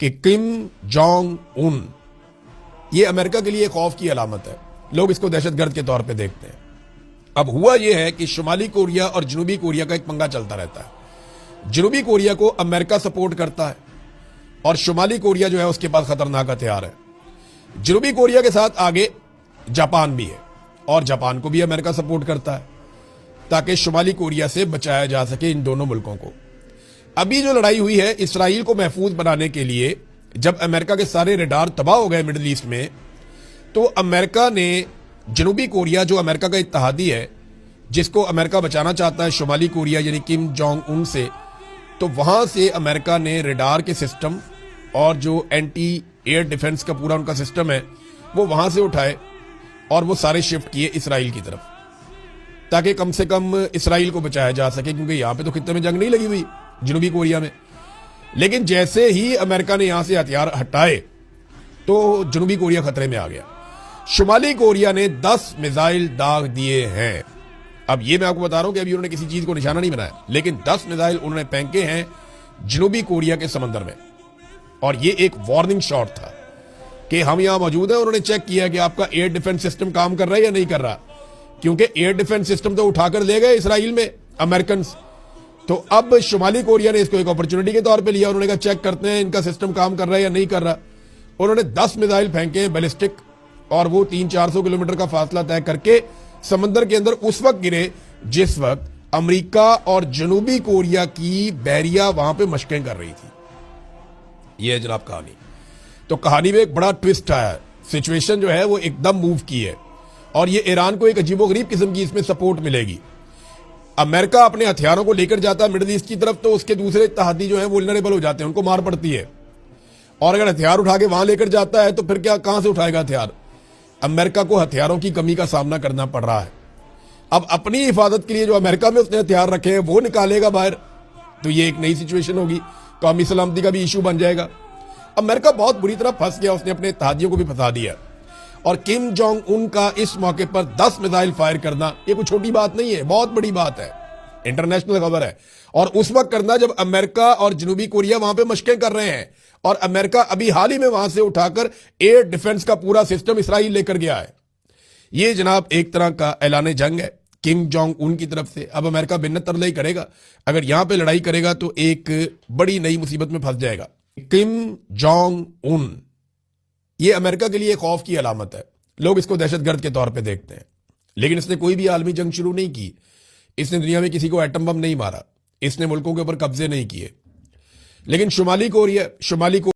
कि Kim Jong Un ये America के लिए खौफ की अलामत है। लोग इसको दहशतगर्द के तौर पे देखते हैं। अब हुआ यह है कि शुमाली कोरिया और जनूबी कोरिया का एक पंगा चलता रहता है। जनूबी कोरिया को अमेरिका सपोर्ट करता है और शुमाली कोरिया जो है उसके पास खतरनाक हथियार है। जनूबी कोरिया के साथ आगे जापान भी है और जापान को भी अमेरिका सपोर्ट करता है ताकि शुमाली कोरिया से बचाया जा सके इन दोनों मुल्कों को। अभी जो लड़ाई हुई है इसराइल को महफूज बनाने के लिए, जब अमेरिका के सारे रडार तबाह हो गए मिडिल ईस्ट में, तो अमेरिका ने जनूबी कोरिया जो अमेरिका का इत्तेहादी है, जिसको अमेरिका बचाना चाहता है शुमाली कोरिया यानी किम जोंग उन से, तो वहां से अमेरिका ने रडार के सिस्टम और जो एंटी एयर डिफेंस का पूरा उनका सिस्टम है वो वहां से उठाए और वो सारे शिफ्ट किए इसराइल की तरफ, ताकि कम से कम इसराइल को बचाया जा सके, क्योंकि यहां पे तो खित्ते में जंग नहीं लगी हुई जनूबी कोरिया में। लेकिन जैसे ही अमेरिका ने यहां से हथियार हटाए तो जनूबी कोरिया खतरे में आ गया। शुमाली कोरिया ने 10 मिसाइल दाग दिए हैं। अब ये मैं आपको बता रहा हूं कि अभी उन्होंने किसी चीज को निशाना नहीं बनाया, लेकिन 10 मिसाइल उन्होंने फेंके हैं जनूबी कोरिया के समंदर में। और ये एक वार्निंग शॉट था कि हम यहां मौजूद हैं। उन्होंने चेक किया कि आपका एयर डिफेंस सिस्टम काम कर रहा है या नहीं कर रहा, क्योंकि एयर डिफेंस सिस्टम तो उठाकर ले गए इसराइल में अमेरिकन। तो अब शुमाली कोरिया ने इसको एक अपॉर्चुनिटी के तौर पे लिया। उन्होंने कहा चेक करते हैं इनका सिस्टम काम कर रहा है या नहीं कर रहा। उन्होंने 10 मिसाइल फेंके बैलिस्टिक, और वो 300-400 किलोमीटर का फासला तय करके समंदर के अंदर उस वक्त गिरे जिस वक्त अमेरिका और जनूबी कोरिया की बहरिया वहां पे मशकें कर रही थी। यह है जनाब कहानी। तो कहानी में एक बड़ा ट्विस्ट आया, सिचुएशन जो है वो एकदम मूव की है और ये ईरान को एक अजीबोगरीब किस्म की इसमें सपोर्ट मिलेगी। अमेरिका अपने हथियारों को लेकर जाता है मिडिल ईस्ट की तरफ, तो उसके दूसरे इत्तेहादी जो है वो वल्नरेबल हो जाते हैं, उनको मार पड़ती है। और अगर हथियार उठा के वहां लेकर जाता है तो फिर क्या, कहां से उठाएगा हथियार? अमेरिका को हथियारों की कमी का सामना करना पड़ रहा है। अब अपनी हिफाजत के लिए जो अमेरिका में उसने हथियार रखे हैं वो निकालेगा बाहर, तो ये एक नई सिचुएशन होगी, कौमी सलामती का भी इशू बन जाएगा। अमेरिका बहुत बुरी तरह फंस गया, उसने अपने इत्तेहादियों को भी फंसा दिया। और किम जोंग उन का इस मौके पर 10 मिसाइल फायर करना ये कोई छोटी बात नहीं है, बहुत बड़ी बात है, इंटरनेशनल खबर है। और उस वक्त करना जब अमेरिका और जनूबी कोरिया वहां पे मशकें कर रहे हैं, और अमेरिका अभी हाल ही में वहां से उठाकर एयर डिफेंस का पूरा सिस्टम इसराइल लेकर गया है। ये जनाब एक तरह का ऐलान जंग है किम जोंग उन की तरफ से। अब अमेरिका बिन्नत तरलई करेगा, अगर यहां पे लड़ाई करेगा तो एक बड़ी नई मुसीबत में फंस जाएगा। किम जोंग उन ये अमेरिका के लिए खौफ की अलामत है। लोग इसको दहशतगर्द के तौर पे देखते हैं, लेकिन इसने कोई भी आलमी जंग शुरू नहीं की, इसने दुनिया में किसी को एटम बम नहीं मारा, इसने मुल्कों के ऊपर कब्जे नहीं किए। लेकिन शुमाली कोरिया